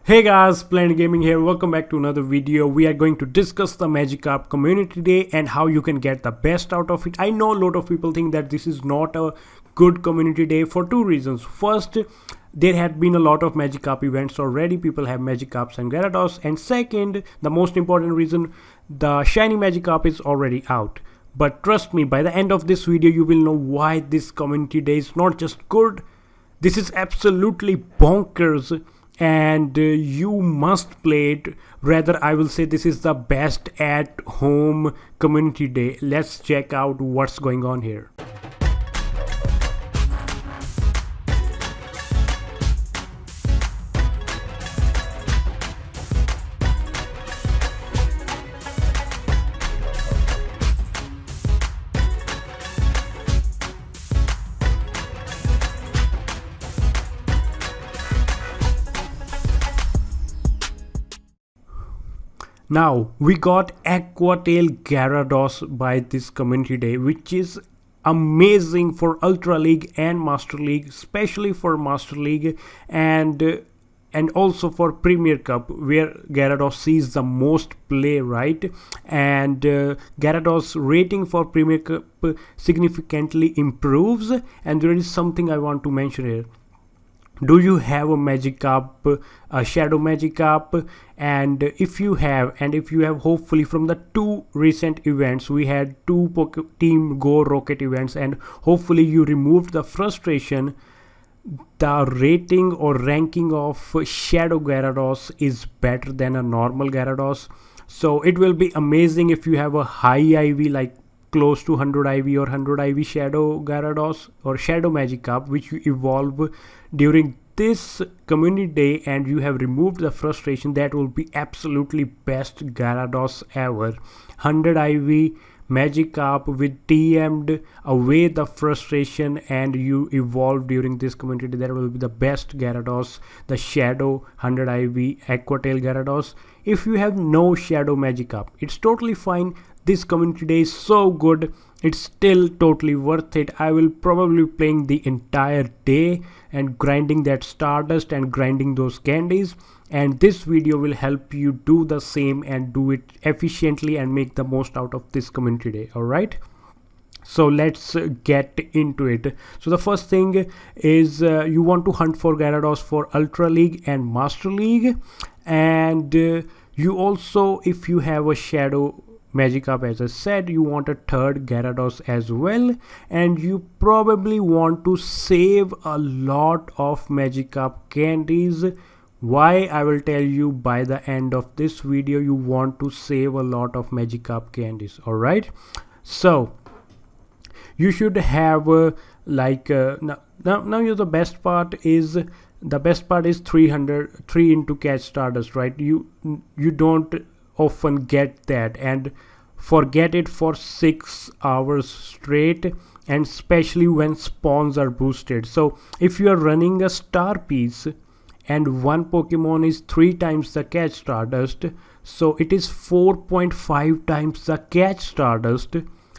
Hey guys, Planet Gaming here. Welcome back to another video. We are going to discuss the Magikarp Community Day and how you can get the best out of it. I know a lot of people think that this is not a good community day for two reasons. First, there had been a lot of Magikarp events already. People have Magikarps and Gyarados. And second, the most important reason, the shiny Magikarp is already out. But trust me, by the end of this video, you will know why this community day is not just good. This is absolutely bonkers. And you must play it. Rather, I will say this is the best at home community day. Let's check out what's going on here. Now we got Aqua Tail Gyarados by this community day, which is amazing for Ultra League and Master League, especially for Master League and also for Premier Cup, where Gyarados sees the most play, right? And Gyarados rating for Premier Cup significantly improves. And there is something I want to mention here. Do you have a Magikarp, a Shadow Magikarp? And if you have hopefully from the two recent events, we had two Team Go Rocket events, and hopefully you removed the frustration. The rating or ranking of Shadow Gyarados is better than a normal Gyarados. So it will be amazing if you have a high IV, like close to 100 IV or 100 IV Shadow Gyarados or Shadow Magikarp, which you evolve during this community day, and you have removed the frustration. That will be absolutely best Gyarados ever. 100 IV Magikarp with TM'd away the frustration, and you evolve during this community day. That will be the best Gyarados, the Shadow 100 IV Aqua Tail Gyarados. If you have no Shadow Magikarp, it's totally fine. This community day is so good, it's still totally worth it. I will probably be playing the entire day and grinding that Stardust and grinding those candies, and this video will help you do the same and do it efficiently and make the most out of this community day. Alright, so let's get into it. So the first thing is you want to hunt for Gyarados for Ultra League and Master League, and you also, if you have a Shadow Magikarp, as I said, you want a third Gyarados as well, and you probably want to save a lot of Magikarp candies. Why? I will tell you by the end of this video. You want to save a lot of Magikarp candies. Alright, so you should have now the best part is 3 into catch Stardust, right? You don't often get that, and forget it for 6 hours straight, and especially when spawns are boosted. So if you are running a star piece and one Pokemon is 3 times the catch Stardust, so it is 4.5 times the catch Stardust.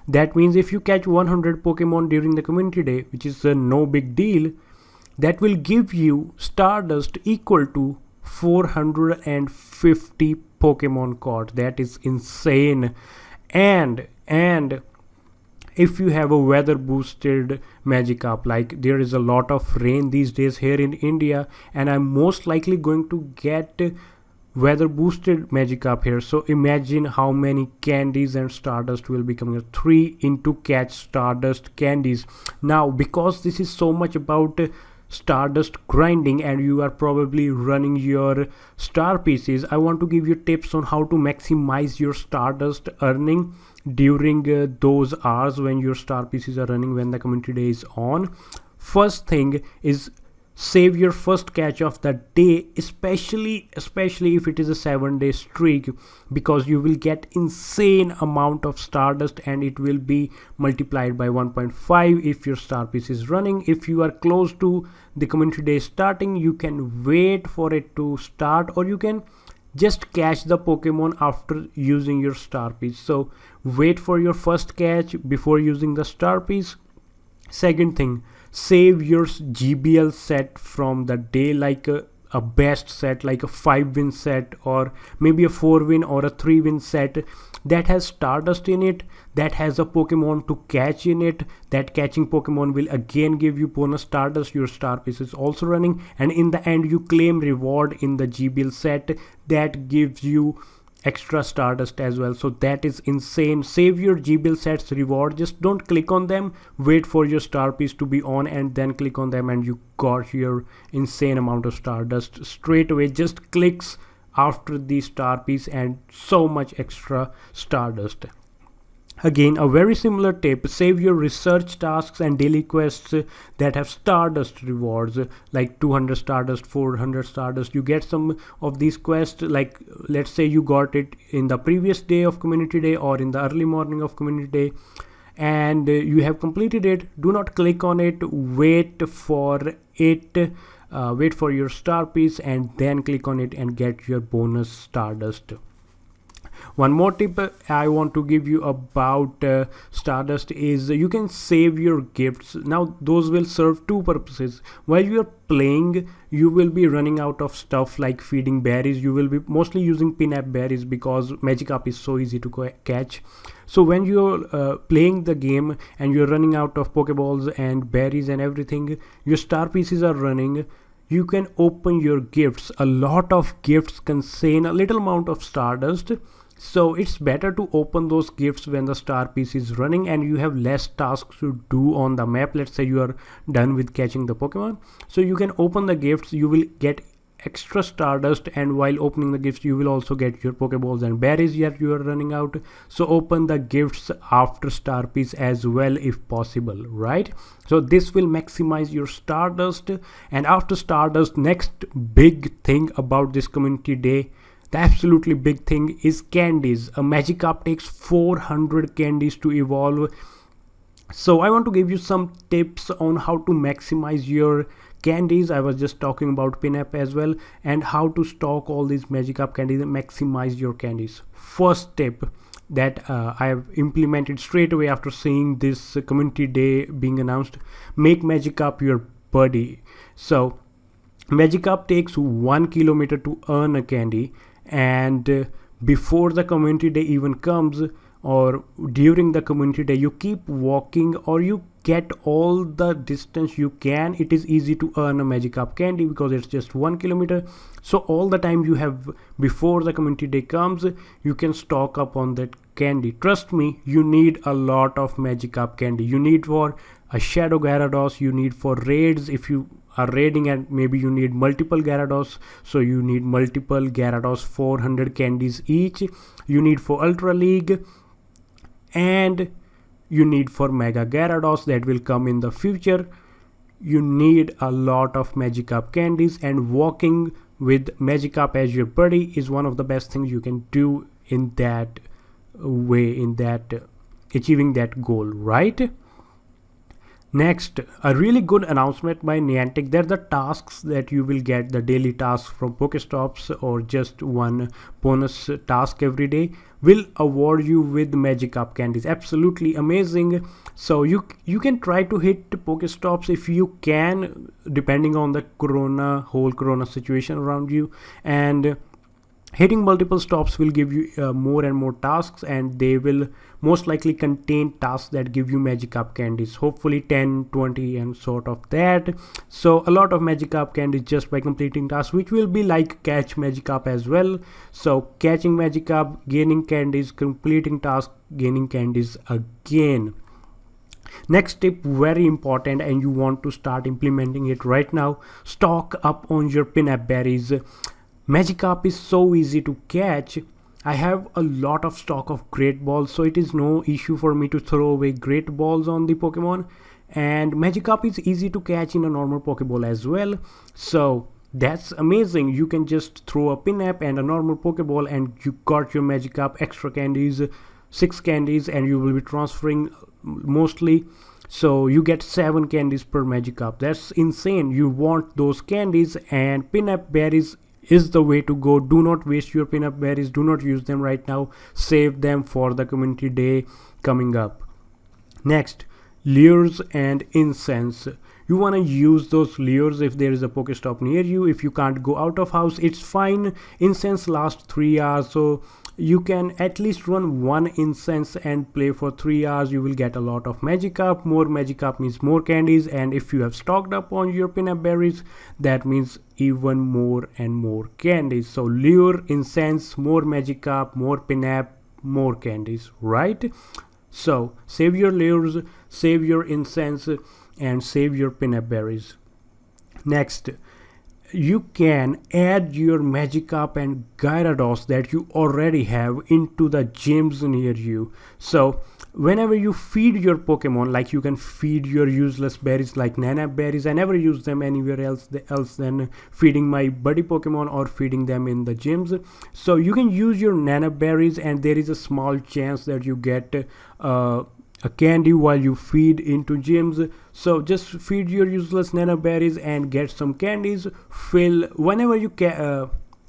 That means if you catch 100 Pokemon during the community day, which is no big deal, that will give you Stardust equal to 450 Pokemon caught. That is insane. And if you have a weather boosted Magikarp, like there is a lot of rain these days here in India, and I'm most likely going to get weather boosted Magikarp here. So imagine how many candies and Stardust will be coming. 3 into catch Stardust candies. Now because this is so much about Stardust grinding and you are probably running your star pieces, I want to give you tips on how to maximize your Stardust earning during those hours when your star pieces are running, when the community day is on. First thing is save your first catch of the day, especially if it is a 7-day streak, because you will get insane amount of Stardust and it will be multiplied by 1.5 if your star piece is running. If you are close to the community day starting, you can wait for it to start, or you can just catch the Pokemon after using your star piece. So wait for your first catch before using the star piece. Second thing, save your GBL set from the day, like a best set, like a 5-win set, or maybe a 4-win or a 3-win set that has Stardust in it, that has a Pokemon to catch in it. That catching Pokemon will again give you bonus Stardust. Your star piece is also running, and in the end you claim reward in the GBL set that gives you extra Stardust as well. So that is insane. Save your GBL sets reward, just don't click on them, wait for your star piece to be on and then click on them, and you got your insane amount of Stardust straight away. Just clicks after the star piece and so much extra Stardust. Again, a very similar tip: save your research tasks and daily quests that have Stardust rewards, like 200 Stardust, 400 Stardust. You get some of these quests, like let's say you got it in the previous day of Community Day or in the early morning of Community Day, and you have completed it. Do not click on it, wait for it, wait for your star piece and then click on it and get your bonus Stardust. One more tip I want to give you about Stardust is you can save your gifts. Now those will serve two purposes. While you are playing, you will be running out of stuff like feeding berries. You will be mostly using pin-up berries because Magikarp is so easy to catch. So when you're playing the game and you're running out of Pokeballs and berries and everything, your star pieces are running, you can open your gifts. A lot of gifts contain a little amount of Stardust, so it's better to open those gifts when the star piece is running and you have less tasks to do on the map. Let's say you are done with catching the Pokemon, so you can open the gifts, you will get extra Stardust, and while opening the gifts you will also get your Pokeballs and berries that you are running out. So open the gifts after star piece as well if possible, right? So this will maximize your Stardust. And after Stardust, next big thing about this Community Day, the absolutely big thing, is candies. A Magikarp takes 400 candies to evolve. So I want to give you some tips on how to maximize your candies. I was just talking about pin-up as well, and how to stock all these Magikarp candies and maximize your candies. First tip that I have implemented straight away after seeing this Community Day being announced: make Magikarp your buddy. So Magikarp takes 1 kilometer to earn a candy, and before the Community Day even comes or during the Community Day, you keep walking or you get all the distance you can. It is easy to earn a Magikarp candy because it's just 1 kilometer. So all the time you have before the Community Day comes, you can stock up on that candy. Trust me, you need a lot of Magikarp candy. You need for a Shadow Gyarados, you need for raids if you are raiding, and maybe you need multiple Gyarados, so you need multiple Gyarados, 400 candies each. You need for Ultra League, and you need for Mega Gyarados that will come in the future. You need a lot of Magikarp candies, and walking with Magikarp as your buddy is one of the best things you can do in that way, in that achieving that goal, right? Next, a really good announcement by Niantic. They're the tasks that you will get, the daily tasks from Pokestops, or just one bonus task every day, will award you with Magikarp candies. Absolutely amazing. So you can try to hit Pokestops if you can, depending on the whole corona situation around you, and hitting multiple stops will give you more and more tasks, and they will most likely contain tasks that give you Magikarp candies, hopefully 10, 20 and sort of that. So a lot of Magikarp candies just by completing tasks, which will be like catch Magikarp as well. So catching Magikarp, gaining candies, completing tasks, gaining candies again. Next tip, very important, and you want to start implementing it right now: stock up on your pin-up berries. Magikarp is so easy to catch. I have a lot of stock of Great Balls, so it is no issue for me to throw away Great Balls on the Pokemon. And Magikarp is easy to catch in a normal Pokeball as well. So that's amazing. You can just throw a pin-up and a normal Pokeball and you got your Magikarp extra candies, 6 candies, and you will be transferring mostly. So you get 7 candies per Magikarp. That's insane. You want those candies, and pin-up berries is the way to go. Do not waste your pin-up berries. Do not use them right now. Save them for the Community Day coming up. Next, lures and incense. you want to use those lures if there is a Pokestop near you. If you can't go out of house, it's fine. Incense lasts 3 hours, so you can at least run one incense and play for 3 hours. You will get a lot of Magikarp. More Magikarp means more candies, and if you have stocked up on your peanut berries, that means even more and more candies. So lure, incense, more Magikarp, more peanut, more candies, right? So save your lures, save your incense, and save your peanut berries. Next, you can add your Magikarp and Gyarados that you already have into the gyms near you. So whenever you feed your Pokemon, like you can feed your useless berries like Nana berries. I never use them anywhere else than feeding my buddy Pokemon or feeding them in the gyms. So you can use your Nana berries, and there is a small chance that you get a candy while you feed into gyms. So just feed your useless Nana berries and get some candies. Fill whenever you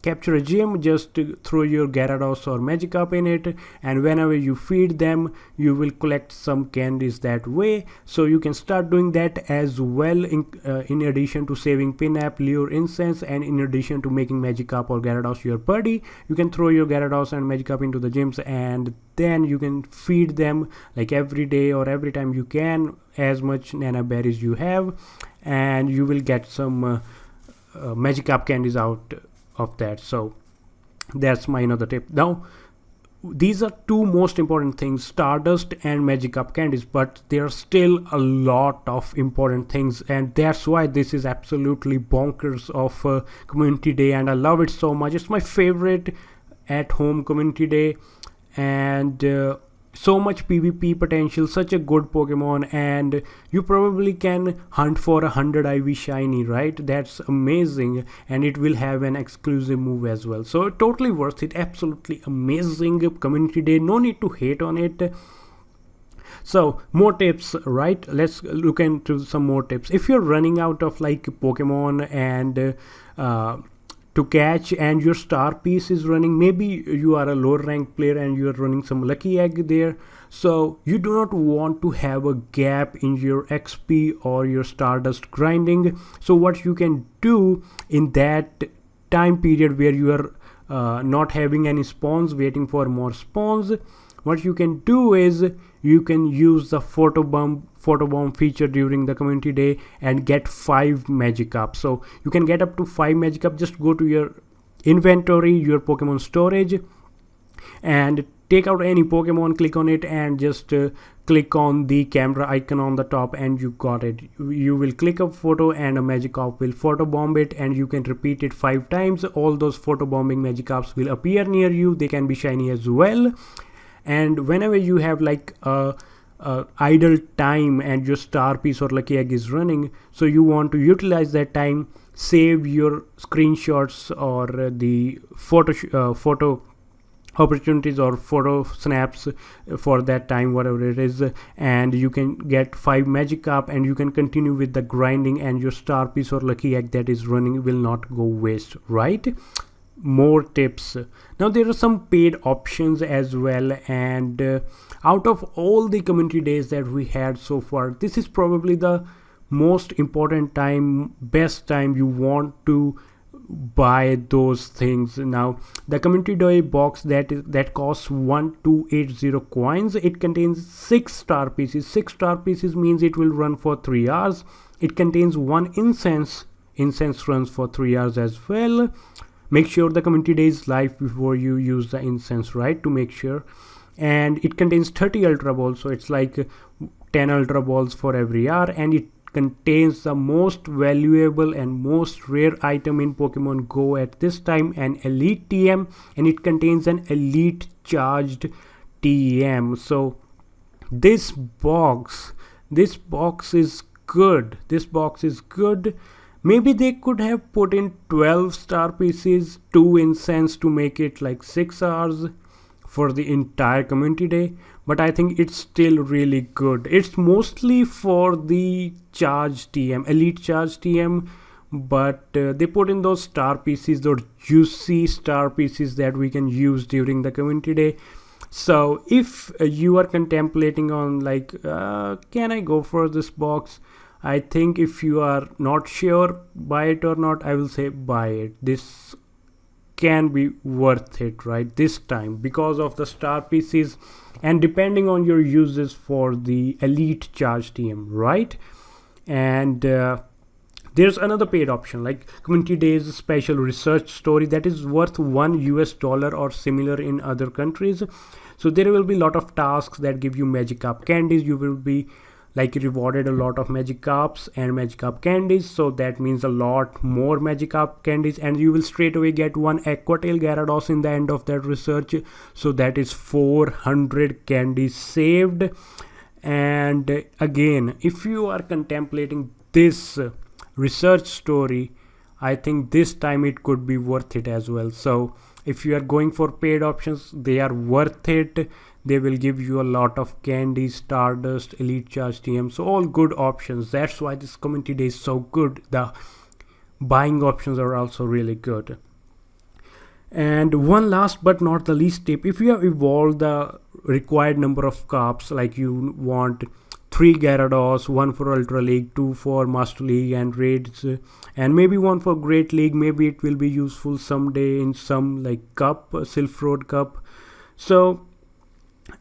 capture a gym, just throw your Gyarados or Magikarp in it, and whenever you feed them, you will collect some candies that way. So you can start doing that as well, in addition to saving Pinap, Lure, Incense, and in addition to making Magikarp or Gyarados your buddy. You can throw your Gyarados and Magikarp into the gyms, and then you can feed them like every day or every time you can, as much Nana berries you have, and you will get some Magikarp candies out of that. So that's my another tip. Now these are two most important things, Stardust and Magikarp candies, but there are still a lot of important things, and that's why this is absolutely bonkers of community day, and I love it so much. It's my favorite at home community day, and so much PvP potential, such a good Pokemon, and you probably can hunt for 100 IV shiny, right? That's amazing, and it will have an exclusive move as well. So totally worth it, absolutely amazing community day, no need to hate on it. So more tips, right? Let's look into some more tips. If you're running out of like Pokemon and to catch, and your star piece is running, maybe you are a lower ranked player and you are running some lucky egg there, so you do not want to have a gap in your XP or your Stardust grinding. So what you can do in that time period where you are not having any spawns, waiting for more spawns, what you can do is you can use the photobomb feature during the community day and get 5 Magikarp. So you can get up to 5 Magikarp. Just go to your inventory, your Pokemon storage, and take out any Pokemon, click on it, and just click on the camera icon on the top, and you got it. You will click a photo and a Magikarp will photobomb it, and you can repeat it 5 times. All those photobombing Magikarps will appear near you. They can be shiny as well. And whenever you have like idle time and your star piece or lucky egg is running, so you want to utilize that time, save your screenshots or the photo opportunities or photo snaps for that time, whatever it is, and you can get 5 Magikarp, and you can continue with the grinding, and your star piece or lucky egg that is running will not go waste, right? More tips. Now there are some paid options as well, and out of all the community days that we had so far, this is probably the most important time, best time you want to buy those things. Now the community day box that costs 1280 coins, it contains 6 star pieces. 6 star pieces means it will run for 3 hours. It contains 1 incense runs for 3 hours as well. Make sure the community day is live before you use the incense, right, to make sure. And it contains 30 ultra balls, so it's like 10 ultra balls for every hour, and it contains the most valuable and most rare item in Pokemon Go at this time, an elite TM, and it contains an elite charged TM. So this box is good. Maybe they could have put in 12 star pieces, 2 incense to make it like 6 hours for the entire community day, but I think it's still really good. It's mostly for the charge TM, elite charge TM, but they put in those star pieces, those juicy star pieces that we can use during the community day. So if you are contemplating on like can I go for this box, I think if you are not sure buy it or not, I will say buy it. This can be worth it right this time because of the star pieces and depending on your uses for the elite charge TM, right? And there's another paid option like Community Days special research story that is worth $1 or similar in other countries. So there will be a lot of tasks that give you Magikarp candies. You will be like rewarded a lot of Magikarps and Magikarp candies, so that means a lot more Magikarp candies, and you will straight away get one Aqua Tail Gyarados in the end of that research. So that is 400 candies saved. And again, if you are contemplating this research story, I think this time it could be worth it as well. So if you are going for paid options, they are worth it. They will give you a lot of candy, Stardust, Elite Charge TM, so all good options. That's why this Community Day is so good. The buying options are also really good. And one last but not the least tip, if you have evolved the required number of carps, like you want 3 Gyarados, 1 for Ultra League, 2 for Master League and Raids, and maybe 1 for Great League. Maybe it will be useful someday in some like cup, Silph Road Cup. So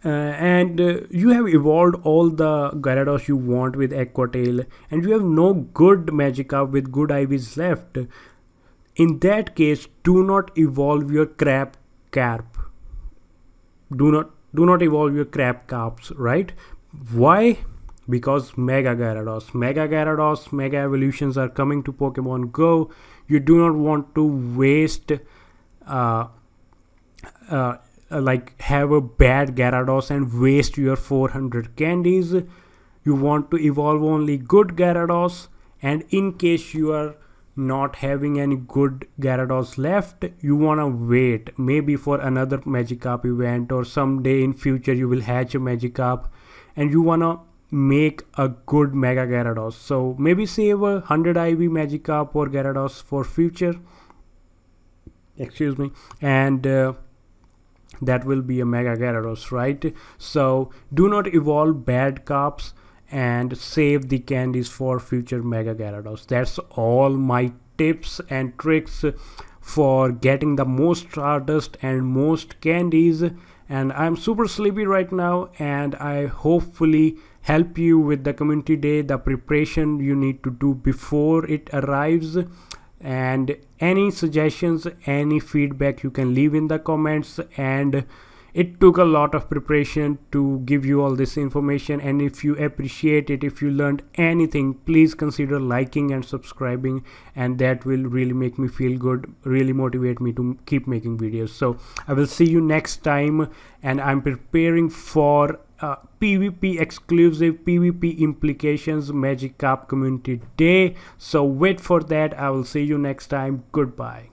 you have evolved all the Gyarados you want with Aqua Tail, and you have no good Magikarp with good IVs left. In that case, do not evolve your crap carp. Do not evolve your crap carps, right? Why? Because Mega Gyarados, Mega Evolutions are coming to Pokemon Go. You do not want to waste like have a bad Gyarados and waste your 400 candies. You want to evolve only good Gyarados, and in case you are not having any good Gyarados left, you wanna wait maybe for another Magikarp event, or someday in future you will hatch a Magikarp and you wanna make a good Mega Gyarados. So maybe save 100 IV Magikarp or Gyarados for future, excuse me, and that will be a Mega Gyarados, right? So do not evolve bad carps and save the candies for future Mega Gyarados. That's all my tips and tricks for getting the most Stardust and most candies. And I'm super sleepy right now, and I hopefully help you with the Community Day, the preparation you need to do before it arrives. And any suggestions, any feedback you can leave in the comments. And it took a lot of preparation to give you all this information, and if you appreciate it, if you learned anything, please consider liking and subscribing, and that will really make me feel good, really motivate me to keep making videos. So I will see you next time, and I'm preparing for PvP exclusive PvP implications Magikarp Community Day. So wait for that. I will see you next time. Goodbye.